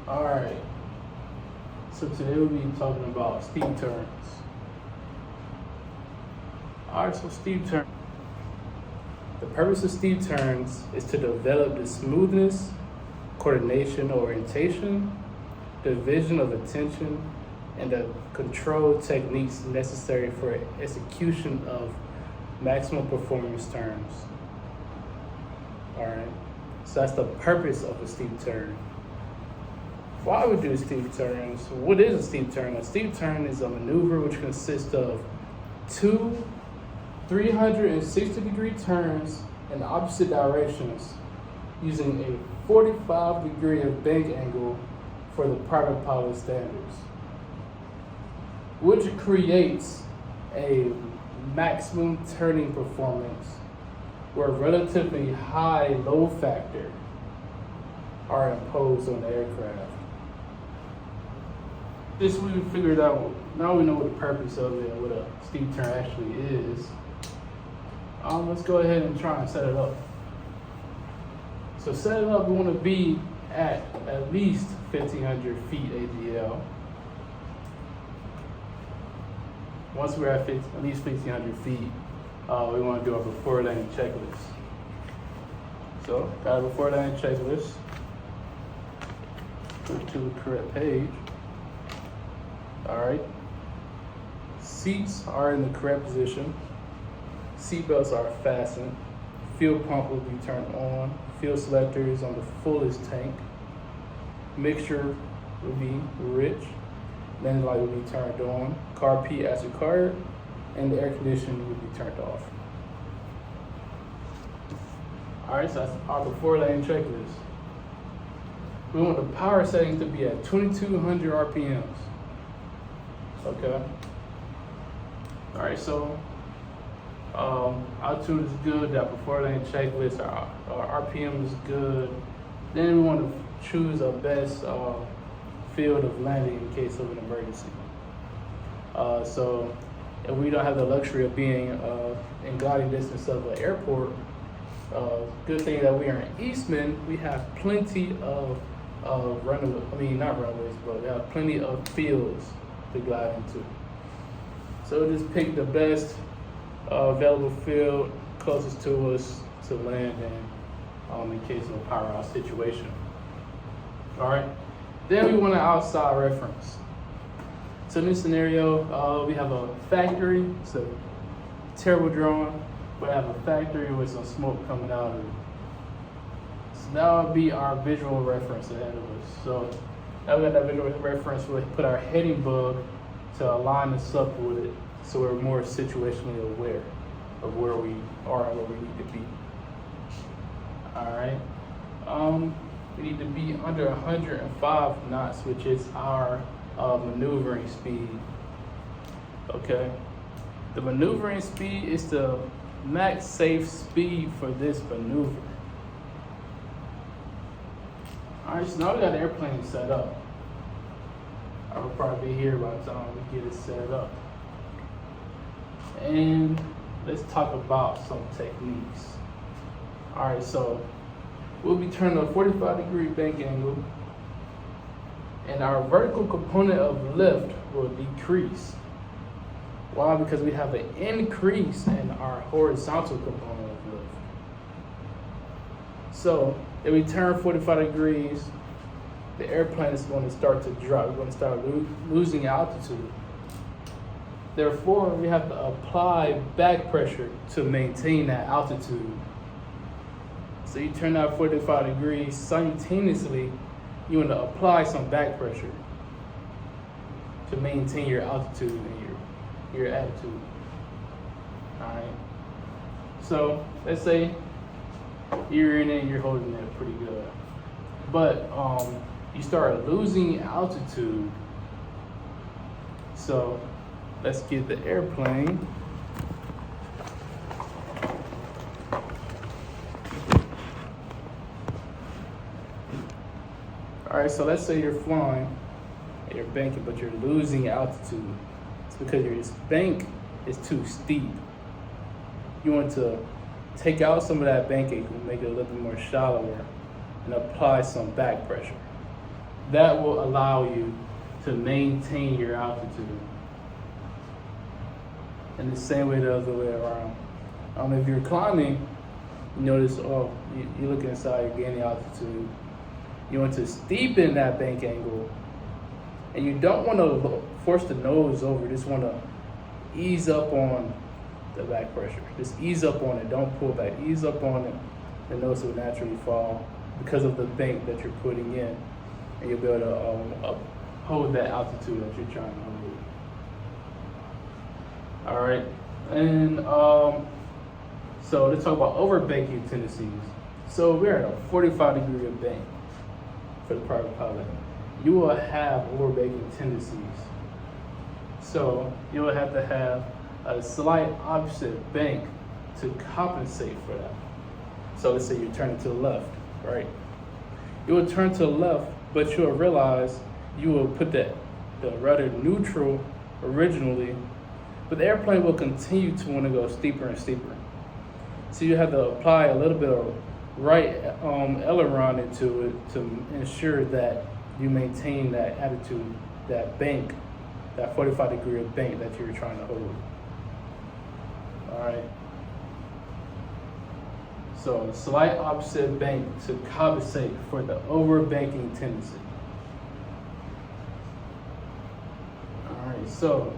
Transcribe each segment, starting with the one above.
Alright, so today we'll be talking about steep turns. Alright, so steep turn. The purpose of steep turns is to develop the smoothness, coordination, orientation, division of attention, and the control techniques necessary for execution of maximum performance turns. Alright, so that's the purpose of a steep turn. Why we do steep turns? What is a steep turn? A steep turn is a maneuver which consists of two 360-degree turns in opposite directions using a 45-degree bank angle for the private pilot standards, which creates a maximum turning performance where relatively high load factor are imposed on the aircraft. This we figured out. Now we know what the purpose of it and what a steep turn actually is. Let's go ahead and try and set it up. So set it up, we want to be at least 1,500 feet AGL. Once we're at least 1,500 feet, we want to do a before landing checklist. So got a before landing checklist. Go to the correct page. Alright, seats are in the correct position, seat belts are fastened, fuel pump will be turned on, fuel selector is on the fullest tank, mixture will be rich, landing light will be turned on, car P as required, and the air conditioning will be turned off. Alright, so that's our before landing checklist. We want the power settings to be at 2,200 RPMs. Okay. All right. So altitude is good. That before landing checklist, our RPM is good. Then we want to choose our best field of landing in case of an emergency. So if we don't have the luxury of being in gliding distance of an airport, good thing that we are in Eastman, we have plenty of runways. I mean, not runways, but we have plenty of fields to glide into. So just pick the best available field closest to us to land in case of a power out situation. All right. Then we want an outside reference. So in this scenario, we have a factory. It's a terrible drawing. We have a factory with some smoke coming out of it. So that would be our visual reference ahead of us. So now we got that visual reference, we'll put our heading bug to align us up with it so we're more situationally aware of where we are and where we need to be. Alright. We need to be under 105 knots, which is our maneuvering speed. Okay. The maneuvering speed is the max safe speed for this maneuver. Alright, so now we got the airplane set up. I will probably be here by the time we get it set up. And let's talk about some techniques. Alright, so we'll be turning a 45-degree bank angle, and our vertical component of lift will decrease. Why? Because we have an increase in our horizontal component of lift. So if we turn 45 degrees, the airplane is going to start to drop. We're going to start losing altitude. Therefore, we have to apply back pressure to maintain that altitude. So you turn out 45 degrees, simultaneously, you want to apply some back pressure to maintain your altitude and your attitude. All right. So let's say you're in it and you're holding it pretty good, but you start losing altitude. So let's get the airplane. All right, so let's say you're flying and you're banking, but you're losing altitude. It's because your bank is too steep. You want to take out some of that banking and make it a little bit more shallower and apply some back pressure. that will allow you to maintain your altitude. And the same way the other way around. If you're climbing, you notice, you look inside, you're gaining altitude. You want to steepen that bank angle, and you don't want to force the nose over. You just want to ease up on the back pressure. Just ease up on it. Don't pull back. Ease up on it. The nose will naturally fall because of the bank that you're putting in, and you'll be able to hold that altitude that you're trying to hold. All right, and so let's talk about overbanking tendencies. So we're at a 45-degree bank for the private pilot. You will have overbanking tendencies. So you will have to have a slight opposite bank to compensate for that. So let's say you're turning to the left, right? You will turn to the left, but you'll realize you will put the rudder neutral originally, but the airplane will continue to want to go steeper and steeper. So you have to apply a little bit of right aileron into it to ensure that you maintain that attitude, that bank, that 45-degree bank that you're trying to hold. All right. So slight opposite bank to compensate for the overbanking tendency. All right, so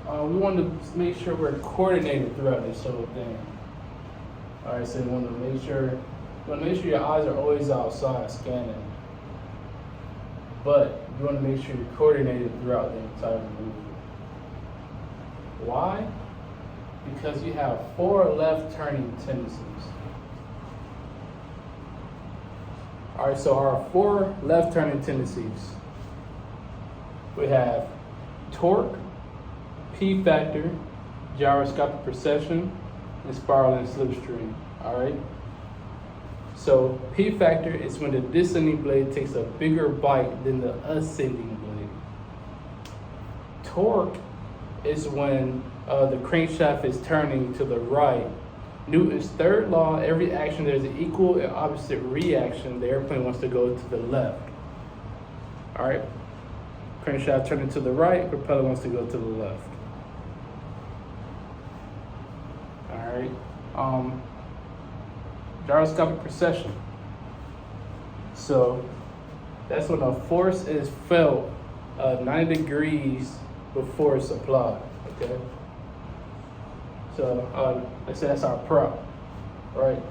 we want to make sure we're coordinated throughout this whole thing. All right, so you want to make sure your eyes are always outside scanning, but you want to make sure you're coordinated throughout the entire movement. Why? Because you have 4 left turning tendencies. All right, so our 4 left turning tendencies. We have torque, P factor, gyroscopic precession, and spiral and slipstream. All right. So P factor is when the descending blade takes a bigger bite than the ascending blade. Torque is when the crankshaft is turning to the right. Newton's third law: every action there's an equal and opposite reaction. The airplane wants to go to the left. All right. Crankshaft turning to the right, propeller wants to go to the left. All right. Gyroscopic precession. So that's when a force is felt 90 degrees before it's applied. Okay. So let's say that's our prop, right?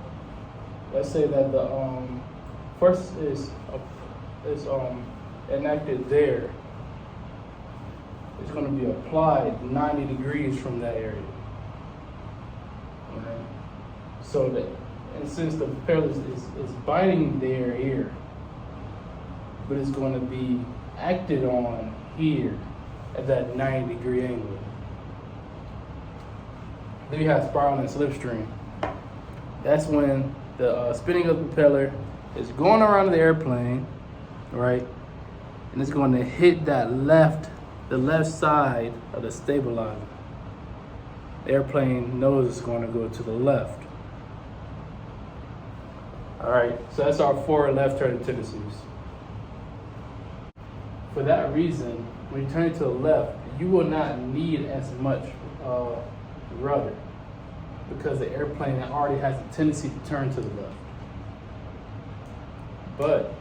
Let's say that the force is enacted there. It's going to be applied 90 degrees from that area. Okay. So that, and since the propeller is biting there here, but it's going to be acted on here at that 90-degree angle. Then you have spiral and slipstream. That's when the spinning of the propeller is going around the airplane, right? And it's going to hit the left side of the stabilizer. The airplane knows it's going to go to the left. All right, so that's our 4 left turning tendencies. For that reason, when you turn to the left, you will not need as much rudder because the airplane already has a tendency to turn to the left. But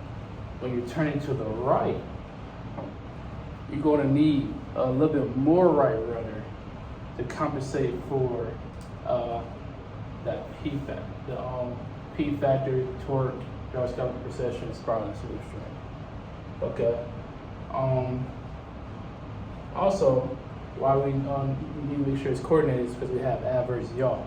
when you're turning to the right, you're going to need a little bit more right rudder to compensate for that P factor, the P factor, torque, gyroscopic precession, spiral and slipstream. Okay. Also, why we need to make sure it's coordinated is because we have adverse yaw.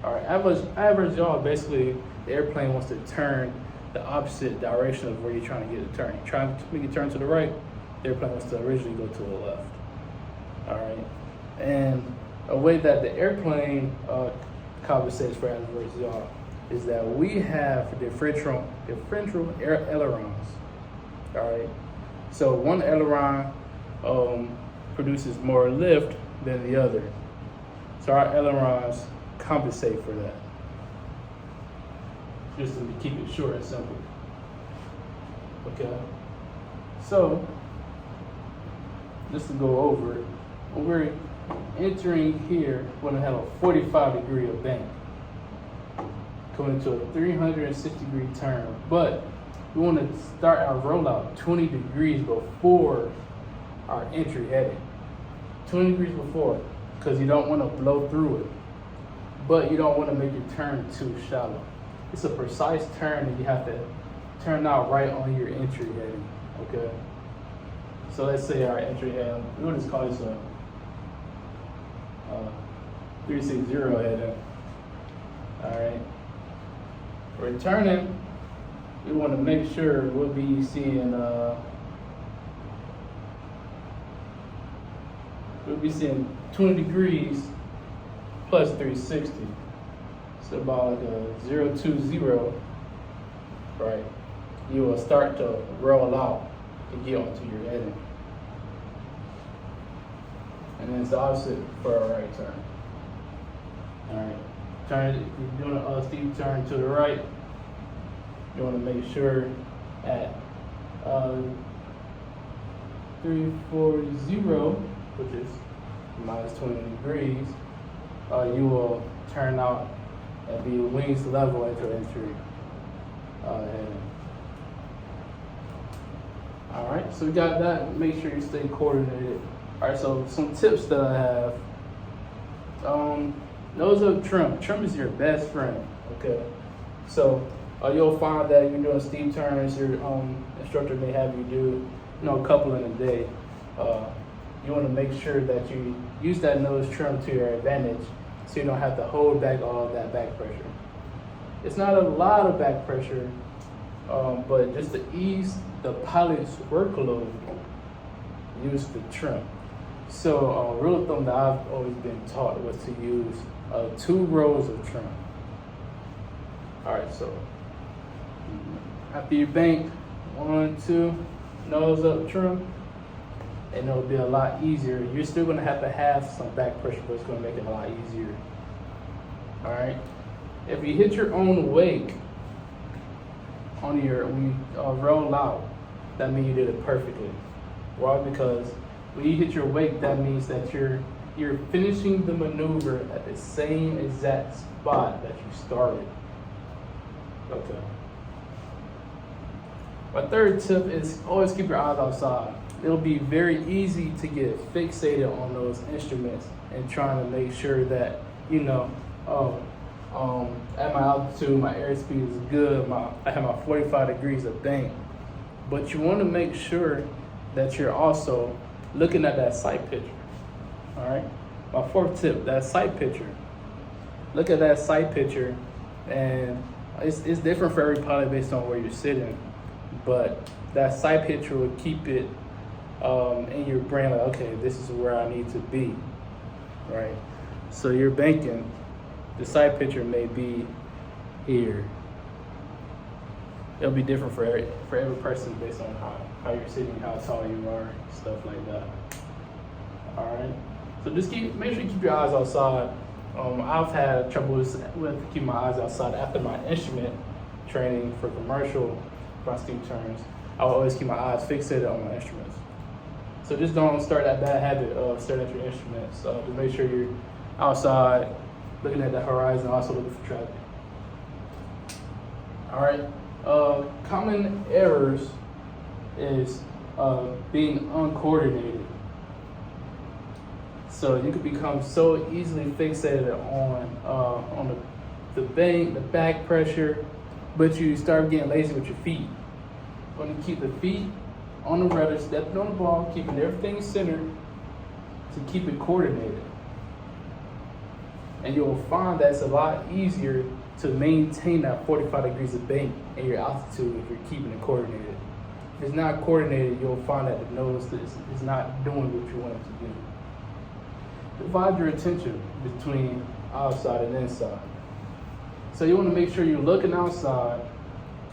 All right, adverse yaw, basically the airplane wants to turn the opposite direction of where you're trying to get it to turn. You're trying to make it turn to the right, the airplane wants to originally go to the left. All right, and a way that the airplane compensates for adverse yaw is that we have differential ailerons. All right, so one aileron produces more lift than the other. So our ailerons compensate for that. Just to keep it short and simple. Okay, so just to go over it, when we're entering here, we're gonna have a 45-degree of bank coming to a 360-degree turn, but we want to start our rollout 20 degrees before our entry heading. 20 degrees before, because you don't want to blow through it, but you don't want to make your turn too shallow. It's a precise turn and you have to turn out right on your entry heading, okay? So let's say our entry heading, we'll just call this a 360 heading, all right? We're turning, we want to make sure we'll be seeing 20 degrees plus 360. So about like a 020, right? You will start to roll out to get onto your heading. And then it's the opposite for a right turn. All right, turn. If you're doing a steep turn to the right, you want to make sure at 340, which is minus 20 degrees, you will turn out and be wings level at your entry heading. All right, so we got that. Make sure you stay coordinated. All right, so some tips that I have. Nose up trim. Trim is your best friend. Okay, so you'll find that you're doing steep turns. Your instructor may have you do, a couple in a day. You want to make sure that you use that nose trim to your advantage, so you don't have to hold back all of that back pressure. It's not a lot of back pressure, but just to ease the pilot's workload, use the trim. So a rule of thumb that I've always been taught was to use 2 rows of trim. All right, so after you bank 1, 2, nose up trim, and it'll be a lot easier. You're still gonna have to have some back pressure, but it's gonna make it a lot easier. All right, if you hit your own wake when you roll out, that means you did it perfectly. Why? Because when you hit your wake, that means that you're finishing the maneuver at the same exact spot that you started. Okay. My third tip is always keep your eyes outside. It'll be very easy to get fixated on those instruments and trying to make sure that, at my altitude, my airspeed is good, I have my 45 degrees of bank. But you want to make sure that you're also looking at that sight picture. All right. My 4th tip, that sight picture. Look at that sight picture, and it's different for every pilot based on where you're sitting, but that sight picture will keep it in your brain, like, okay, this is where I need to be, right? So you're banking, the sight picture may be here. It'll be different for every person based on how you're sitting, how tall you are, stuff like that. All right. So just make sure you keep your eyes outside. I've had trouble with keeping my eyes outside after my instrument training for commercial steep turns. I will always keep my eyes fixated on my instruments. So just don't start that bad habit of staring at your instruments. So just make sure you're outside, looking at the horizon, also looking for traffic. All right. Common errors is being uncoordinated. So you could become so easily fixated on the bank, the back pressure, but you start getting lazy with your feet. You want to keep the feet on the rudder, stepping on the ball, keeping everything centered to keep it coordinated. And you'll find that it's a lot easier to maintain that 45 degrees of bank in your altitude if you're keeping it coordinated. If it's not coordinated, you'll find that the nose is not doing what you want it to do. Divide your attention between outside and inside. So you want to make sure you're looking outside,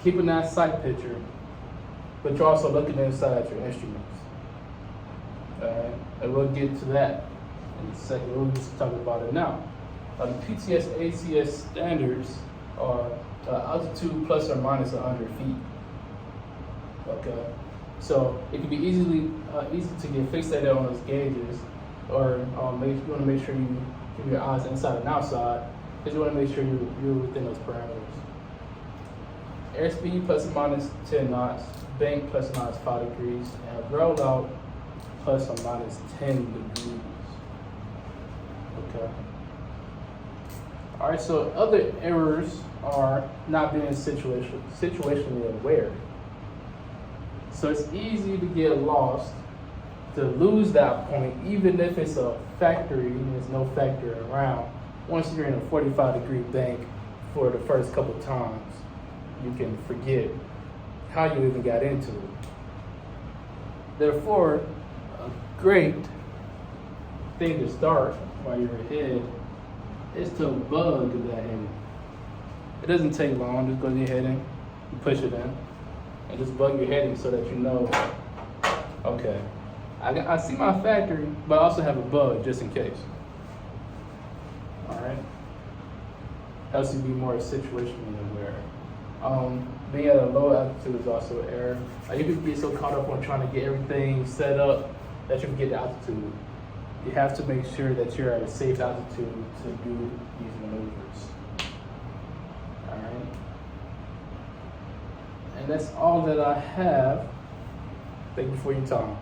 keeping that sight picture, but you're also looking inside your instruments. All right, and we'll get to that in a second. We'll just talk about it now. The PTS ACS standards are altitude plus or minus 100 feet. Okay, so it can be easy to get fixated on those gauges, or you want to make sure you keep your eyes inside and outside, because you want to make sure you're within those parameters. Airspeed plus or minus 10 knots, bank plus or minus 5 degrees, and roll out plus or minus 10 degrees. Okay. All right, so other errors are not being situationally aware. So it's easy to get lost, to lose that point, even if it's a factory and there's no factory around. Once you're in a 45-degree bank for the first couple times, you can forget how you even got into it. Therefore, a great thing to start while you're ahead is to bug that heading. It doesn't take long, just go to your heading, you push it in, and just bug your heading so that you know, okay, I see my factory, but I also have a bug just in case. All right? Helps you be more situationally aware. Being at a low altitude is also an error. You can get so caught up on trying to get everything set up that you can get the altitude. You have to make sure that you're at a safe altitude to do these maneuvers. All right. And that's all that I have. Thank you for your time.